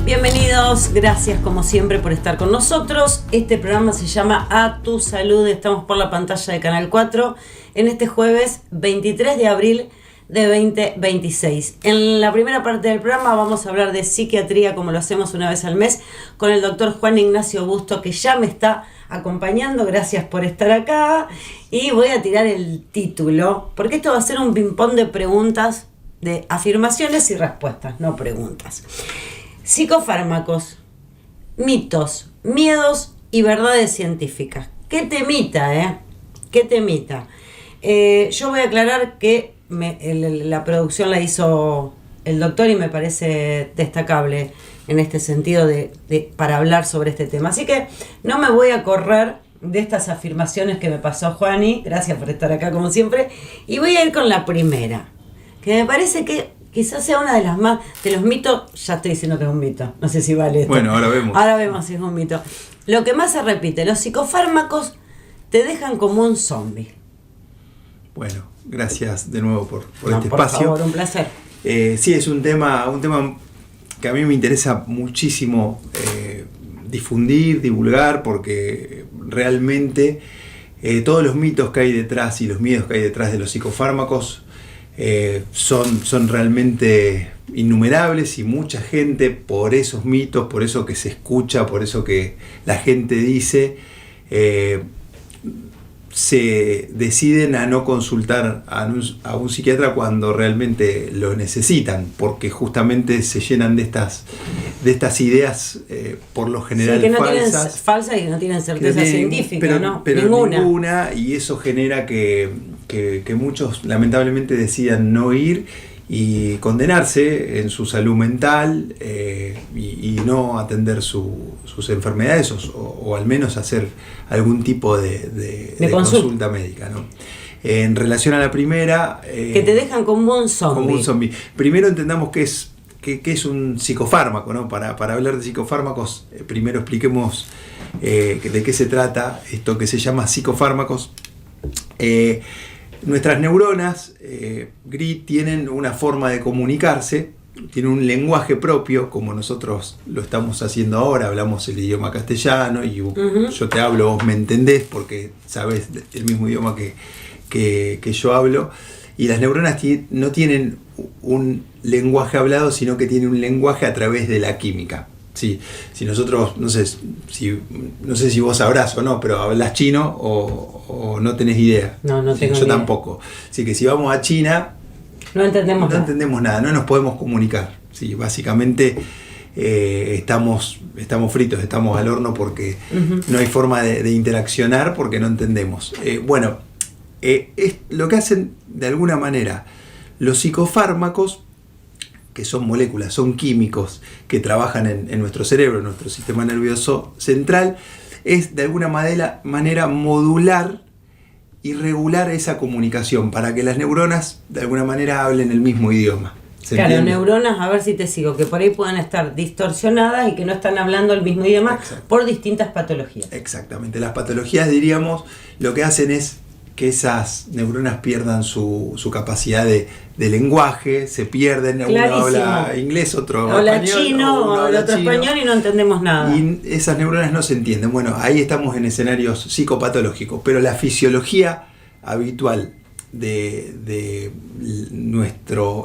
Bienvenidos, gracias como siempre por estar con nosotros. Este programa se llama A Tu Salud, estamos por la pantalla de Canal 4 en este jueves 23 de abril de 2026. En la primera parte del programa vamos a hablar de psiquiatría, como lo hacemos una vez al mes, con el doctor Juan Ignacio Busto, que ya me está acompañando. Gracias por estar acá. Y voy a tirar el título, porque esto va a ser un ping-pong de preguntas, de afirmaciones y respuestas, no preguntas. Psicofármacos, mitos, miedos y verdades científicas. ¿Qué temita, ¿Qué temita? Yo voy a aclarar que la producción la hizo el doctor y me parece destacable en este sentido para hablar sobre este tema. Así que no me voy a correr de estas afirmaciones que me pasó Juani. Gracias por estar acá como siempre. Y voy a ir con la primera, que me parece que quizás sea una de las más, de los mitos. Ya estoy diciendo que es un mito, no sé si vale esto. Bueno, ahora vemos. Ahora vemos si es un mito. Lo que más se repite, los psicofármacos te dejan como un zombie. Bueno, gracias de nuevo por este por espacio. Por favor, un placer. Sí, es un tema que a mí me interesa muchísimo difundir, divulgar, porque realmente todos los mitos que hay detrás y los miedos que hay detrás de los psicofármacos son realmente innumerables, y mucha gente, por esos mitos, por eso que se escucha, por eso que la gente dice, se deciden a no consultar a un psiquiatra cuando realmente lo necesitan, porque justamente se llenan de estas ideas por lo general que no falsas. Falsas y que no tienen certeza científica, ¿no? Pero ninguna, y eso genera que muchos lamentablemente decidan no ir y condenarse en su salud mental y no atender sus enfermedades o al menos hacer algún tipo de consulta médica, ¿no? En relación a la primera... que te dejan como un zombie. Primero entendamos qué es un psicofármaco, ¿no? Para hablar de psicofármacos, primero expliquemos de qué se trata esto que se llama psicofármacos. Nuestras neuronas, Grit, tienen una forma de comunicarse, tienen un lenguaje propio, como nosotros lo estamos haciendo ahora. Hablamos el idioma castellano y yo te hablo, vos me entendés porque sabés el mismo idioma que yo hablo. Y las neuronas no tienen un lenguaje hablado, sino que tienen un lenguaje a través de la química. Sí, si nosotros, no sé si vos sabrás o no, pero hablas chino o no tenés idea. No tengo yo idea. Tampoco. Así que si vamos a China, no entendemos nada, no nos podemos comunicar. Sí, básicamente estamos fritos, estamos al horno porque no hay forma de interaccionar porque no entendemos. Es lo que hacen de alguna manera los psicofármacos, que son moléculas, son químicos que trabajan en nuestro cerebro, en nuestro sistema nervioso central, es de alguna manera modular y regular esa comunicación para que las neuronas de alguna manera hablen el mismo idioma. Claro, entiende? Neuronas, a ver si te sigo, que por ahí puedan estar distorsionadas y que no están hablando el mismo idioma. Exacto. Por distintas patologías. Exactamente, las patologías, diríamos, lo que hacen es que esas neuronas pierdan su capacidad de lenguaje, se pierden, uno habla inglés, otro habla español, chino, habla otro español y no entendemos nada. Y esas neuronas no se entienden. Bueno, ahí estamos en escenarios psicopatológicos, pero la fisiología habitual de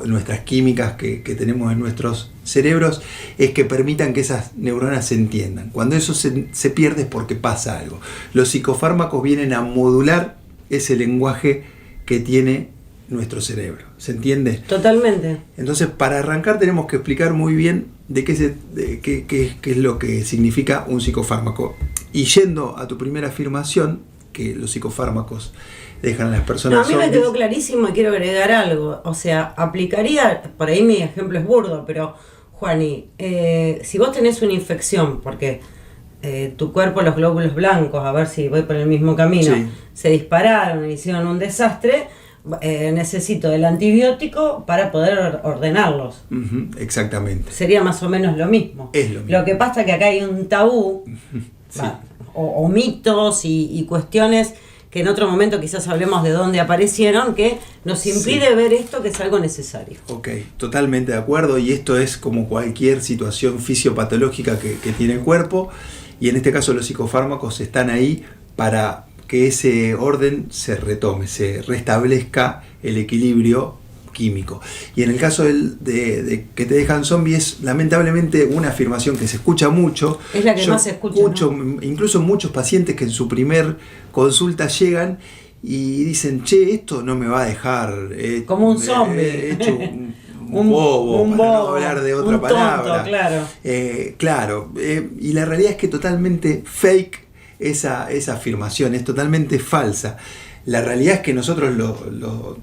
nuestras químicas que tenemos en nuestros cerebros es que permitan que esas neuronas se entiendan. Cuando eso se pierde es porque pasa algo. Los psicofármacos vienen a modular ese lenguaje que tiene nuestro cerebro. ¿Se entiende? Totalmente. Entonces, para arrancar tenemos que explicar muy bien qué es lo que significa un psicofármaco. Y yendo a tu primera afirmación, que los psicofármacos dejan a las personas... No, a mí me quedó clarísimo y quiero agregar algo. O sea, aplicaría, por ahí mi ejemplo es burdo, pero Juani, si vos tenés una infección, porque tu cuerpo, los glóbulos blancos, a ver si voy por el mismo camino, sí, se dispararon, hicieron un desastre, necesito el antibiótico para poder ordenarlos. Exactamente. Sería más o menos lo mismo. Es lo mismo. Lo que pasa es que acá hay un tabú, sí, o mitos y cuestiones que en otro momento quizás hablemos de dónde aparecieron, que nos impide ver esto, que es algo necesario. Ok, totalmente de acuerdo, y esto es como cualquier situación fisiopatológica que tiene el cuerpo, y en este caso los psicofármacos están ahí para que ese orden se retome, se restablezca el equilibrio químico. Y en el caso de que te dejan zombie, es lamentablemente una afirmación que se escucha mucho. Es la que más se escucha, ¿no? Incluso muchos pacientes que en su primer consulta llegan y dicen, che, esto no me va a dejar como un zombie. Hecho un bobo, para no hablar de otra palabra. Tonto, claro. Claro, y la realidad es que totalmente fake esa afirmación, es totalmente falsa. La realidad es que nosotros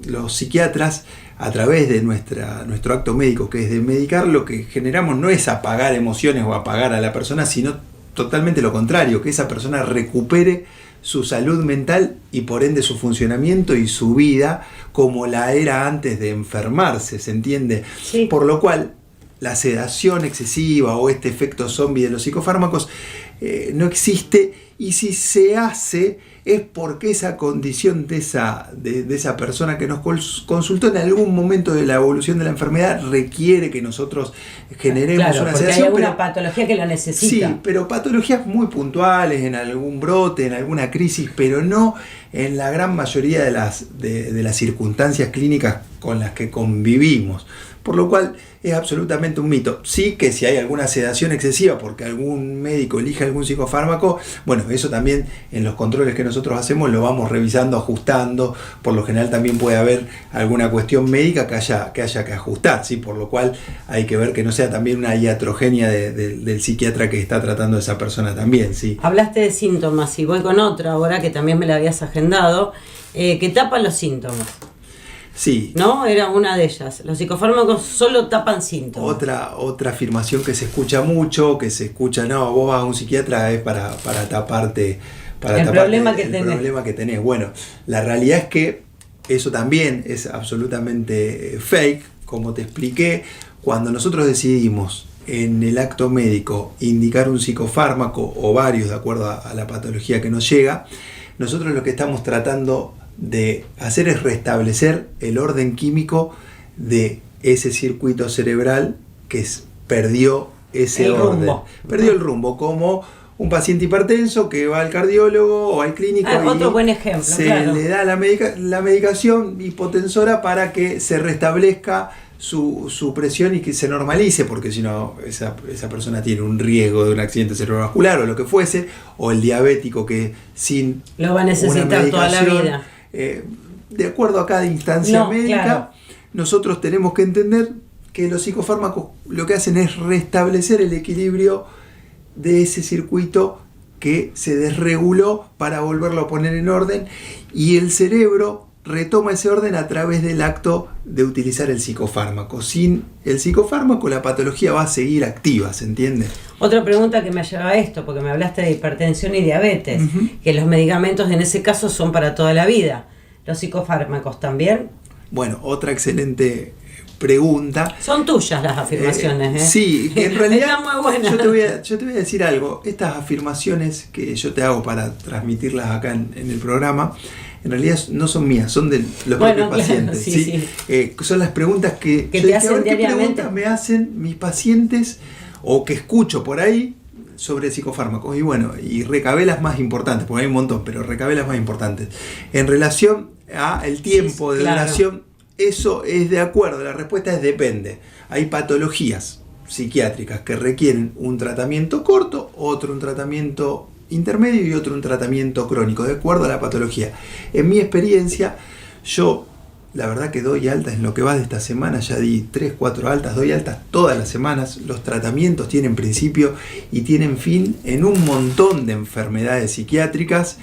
los psiquiatras, a través de nuestro acto médico, que es de medicar, lo que generamos no es apagar emociones o apagar a la persona, sino totalmente lo contrario, que esa persona recupere su salud mental y por ende su funcionamiento y su vida como la era antes de enfermarse, ¿se entiende? Sí. Por lo cual, la sedación excesiva o este efecto zombie de los psicofármacos no existe, y si se hace es porque esa condición de esa persona que nos consultó en algún momento de la evolución de la enfermedad requiere que nosotros generemos una sedación. Hay alguna patología que lo necesita. Sí, pero patologías muy puntuales, en algún brote, en alguna crisis, pero no en la gran mayoría de las circunstancias clínicas con las que convivimos. Por lo cual es absolutamente un mito. Sí que si hay alguna sedación excesiva porque algún médico elige algún psicofármaco, bueno, eso también en los controles que nosotros hacemos lo vamos revisando, ajustando. Por lo general también puede haber alguna cuestión médica que haya que ajustar, ¿sí? Por lo cual hay que ver que no sea también una iatrogenia del psiquiatra que está tratando a esa persona también, ¿sí? Hablaste de síntomas y voy con otra ahora que también me la habías agendado, que tapan los síntomas. Sí. ¿No? Era una de ellas. Los psicofármacos solo tapan síntomas. Otra afirmación que se escucha mucho, no, vos vas a un psiquiatra es para taparte el problema que tenés. Bueno, la realidad es que eso también es absolutamente fake, como te expliqué. Cuando nosotros decidimos en el acto médico indicar un psicofármaco o varios de acuerdo a la patología que nos llega, nosotros lo que estamos tratando de hacer es restablecer el orden químico de ese circuito cerebral que perdió ese orden. Perdió el rumbo, como un paciente hipertenso que va al cardiólogo o al clínico y otro buen ejemplo, le da la medicación hipotensora para que se restablezca su presión y que se normalice, porque si no esa persona tiene un riesgo de un accidente cerebrovascular o lo que fuese, o el diabético que sin lo va a necesitar toda la vida. De acuerdo a cada instancia médica, claro. Nosotros tenemos que entender que los psicofármacos lo que hacen es restablecer el equilibrio de ese circuito que se desreguló para volverlo a poner en orden, y el cerebro retoma ese orden a través del acto de utilizar el psicofármaco. Sin el psicofármaco la patología va a seguir activa, ¿se entiende? Otra pregunta que me lleva a esto, porque me hablaste de hipertensión y diabetes, que los medicamentos en ese caso son para toda la vida. ¿Los psicofármacos también? Bueno, otra excelente pregunta. Son tuyas las afirmaciones, Sí, que en realidad muy buena. Yo te voy a decir algo. Estas afirmaciones que yo te hago para transmitirlas acá en el programa, en realidad no son mías, son de los propios pacientes. Claro, sí. Son las preguntas que te hacen diariamente. ¿Qué preguntas me hacen mis pacientes o que escucho por ahí sobre psicofármacos? Y bueno, y recabé las más importantes, porque hay un montón, pero recabé las más importantes. En relación a el tiempo de duración, eso es de acuerdo, la respuesta es depende. Hay patologías psiquiátricas que requieren un tratamiento corto, otro un tratamiento intermedio y otro un tratamiento crónico, de acuerdo a la patología. En mi experiencia, yo la verdad que doy altas en lo que va de esta semana, ya di 3, 4 altas, doy altas todas las semanas. Los tratamientos tienen principio y tienen fin en un montón de enfermedades psiquiátricas,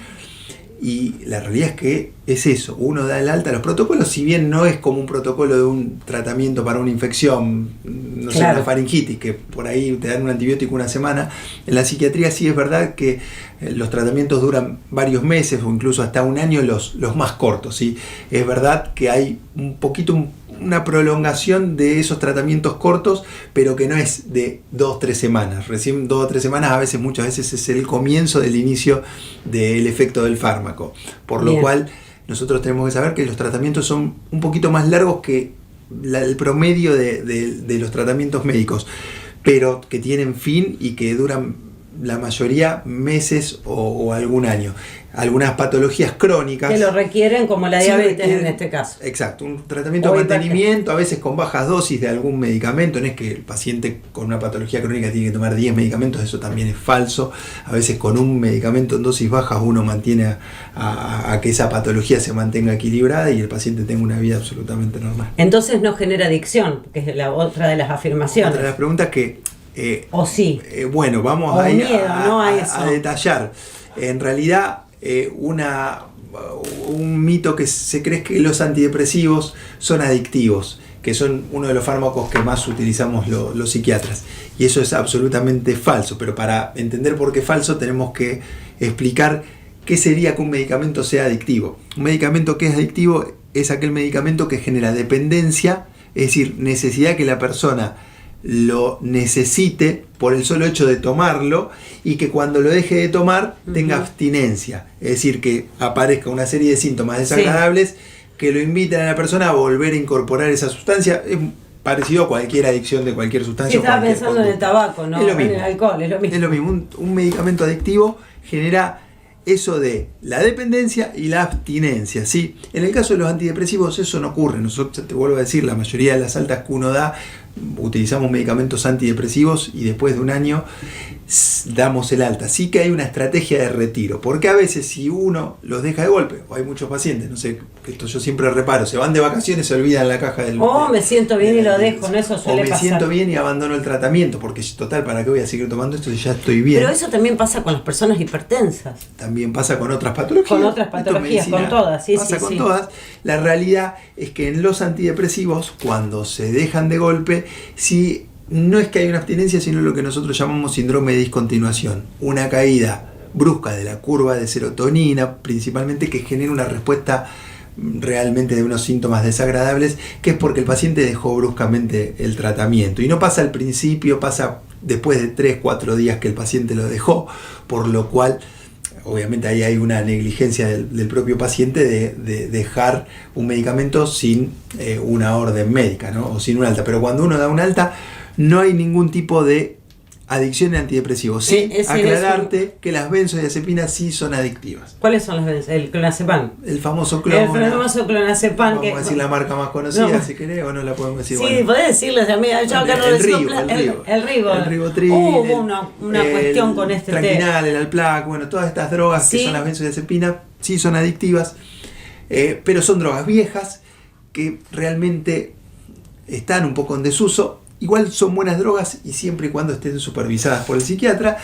y la realidad es que es eso, uno da el alta. Los protocolos, si bien no es como un protocolo de un tratamiento para una infección, no sé, una faringitis, que por ahí te dan un antibiótico una semana, en la psiquiatría sí es verdad que los tratamientos duran varios meses o incluso hasta un año, los más cortos, ¿sí? Es verdad que hay un poquito una prolongación de esos tratamientos cortos, pero que no es de 2-3 semanas. Recién 2 o 3 semanas muchas veces es el comienzo del inicio del efecto del fármaco. Por lo cual nosotros tenemos que saber que los tratamientos son un poquito más largos que el promedio de los tratamientos médicos, pero que tienen fin y que duran la mayoría meses o algún año. Algunas patologías crónicas que lo requieren, como la diabetes requieren, en este caso. Exacto, un tratamiento de mantenimiento, a veces con bajas dosis de algún medicamento. No es que el paciente con una patología crónica tiene que tomar 10 medicamentos, eso también es falso. A veces con un medicamento en dosis bajas uno mantiene a que esa patología se mantenga equilibrada y el paciente tenga una vida absolutamente normal. Entonces no genera adicción, que es la otra de las afirmaciones. Otra de las preguntas que o sí. Bueno, vamos o a ir miedo, ¿no? a detallar. En realidad, un mito que se cree es que los antidepresivos son adictivos, que son uno de los fármacos que más utilizamos los psiquiatras. Y eso es absolutamente falso. Pero para entender por qué es falso tenemos que explicar qué sería que un medicamento sea adictivo. Un medicamento que es adictivo es aquel medicamento que genera dependencia, es decir, necesidad que la persona lo necesite por el solo hecho de tomarlo y que cuando lo deje de tomar tenga abstinencia, es decir, que aparezca una serie de síntomas desagradables que lo inviten a la persona a volver a incorporar esa sustancia. Es parecido a cualquier adicción de cualquier sustancia. Estaba pensando en el tabaco, ¿no? Es lo mismo. En el alcohol, es lo mismo. Es lo mismo. Un medicamento adictivo genera eso de la dependencia y la abstinencia, ¿sí? En el caso de los antidepresivos eso no ocurre. Nosotros, te vuelvo a decir, la mayoría de las altas que uno da, utilizamos medicamentos antidepresivos y después de un año damos el alta. Sí que hay una estrategia de retiro, porque a veces si uno los deja de golpe, o hay muchos pacientes, no sé, esto yo siempre reparo, se van de vacaciones, se olvidan la caja del... me siento bien y lo dejo, ¿no? Eso suele pasar. O me siento bien y abandono el tratamiento, porque total, ¿para qué voy a seguir tomando esto si ya estoy bien? Pero eso también pasa con las personas hipertensas. También pasa con otras patologías. Con otras patologías, con todas, sí, pasa con todas. La realidad es que en los antidepresivos, cuando se dejan de golpe, sí, no es que hay una abstinencia, sino lo que nosotros llamamos síndrome de discontinuación. Una caída brusca de la curva de serotonina, principalmente, que genera una respuesta realmente de unos síntomas desagradables, que es porque el paciente dejó bruscamente el tratamiento. Y no pasa al principio, pasa después de 3-4 días que el paciente lo dejó, por lo cual obviamente ahí hay una negligencia del propio paciente de dejar un medicamento sin una orden médica, ¿no? O sin un alta. Pero cuando uno da un alta, no hay ningún tipo de adicción a antidepresivos. Sí, aclararte que las benzodiazepinas sí son adictivas. ¿Cuáles son las benzodiazepinas? El clonazepam. El famoso clonazepam. Vamos a decir la marca más conocida, si querés, o no la podemos decir. Sí, bueno, podés decirles, amiga. Yo acá no el Rivotril. Hubo una cuestión con este Tranquinal, el Alplac, bueno, todas estas drogas que son las benzodiazepinas, sí son adictivas, pero son drogas viejas que realmente están un poco en desuso. Igual son buenas drogas y siempre y cuando estén supervisadas por el psiquiatra,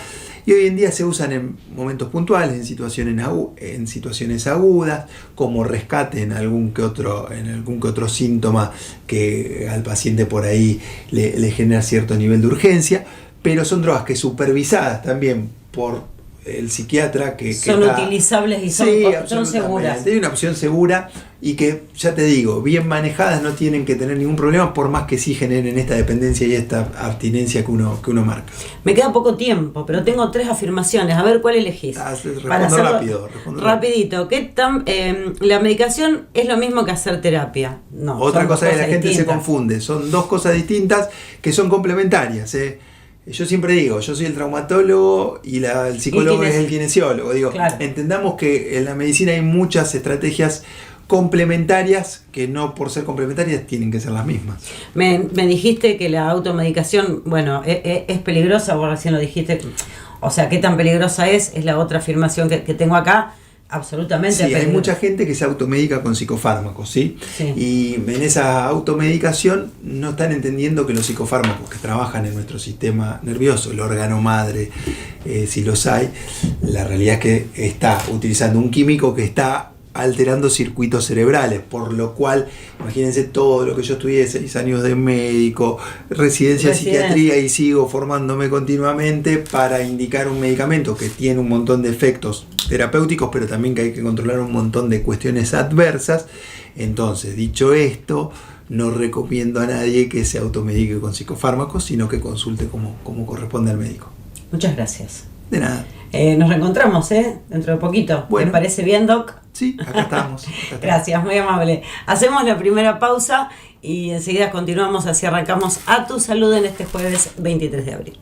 y hoy en día se usan en momentos puntuales, en situaciones agudas, como rescate en algún que otro síntoma que al paciente por ahí le genera cierto nivel de urgencia, pero son drogas que supervisadas también por el psiquiatra que son utilizables y son seguras. Hay una opción segura y que, ya te digo, bien manejadas no tienen que tener ningún problema, por más que sí generen esta dependencia y esta abstinencia que uno marca. Me queda poco tiempo, pero tengo 3 afirmaciones. A ver cuál elegís. Respondo rápido. Rapidito. ¿Qué tan, la medicación es lo mismo que hacer terapia? No. Otra cosa que la gente se confunde. Son 2 cosas distintas que son complementarias. Yo siempre digo, yo soy el traumatólogo y el psicólogo es el kinesiólogo. Digo, claro. Entendamos que en la medicina hay muchas estrategias complementarias que no por ser complementarias tienen que ser las mismas. Me dijiste que la automedicación, bueno, es peligrosa, vos recién lo dijiste. O sea, ¿qué tan peligrosa es? Es la otra afirmación que tengo acá. Absolutamente. Sí, hay mucha gente que se automedica con psicofármacos, ¿sí? Y en esa automedicación no están entendiendo que los psicofármacos que trabajan en nuestro sistema nervioso, el órgano madre, si los hay, la realidad es que está utilizando un químico que está alterando circuitos cerebrales, por lo cual, imagínense todo lo que yo estudié, 6 años de médico, residencia en psiquiatría y sigo formándome continuamente para indicar un medicamento que tiene un montón de efectos terapéuticos, pero también que hay que controlar un montón de cuestiones adversas. Entonces, dicho esto, no recomiendo a nadie que se automedique con psicofármacos, sino que consulte como corresponde al médico. Muchas gracias. De nada. Nos reencontramos, dentro de poquito. Bueno. ¿Les parece bien, Doc? Sí, acá estamos. Gracias, muy amable. Hacemos la primera pausa y enseguida continuamos, así arrancamos A Tu Salud en este jueves 23 de abril.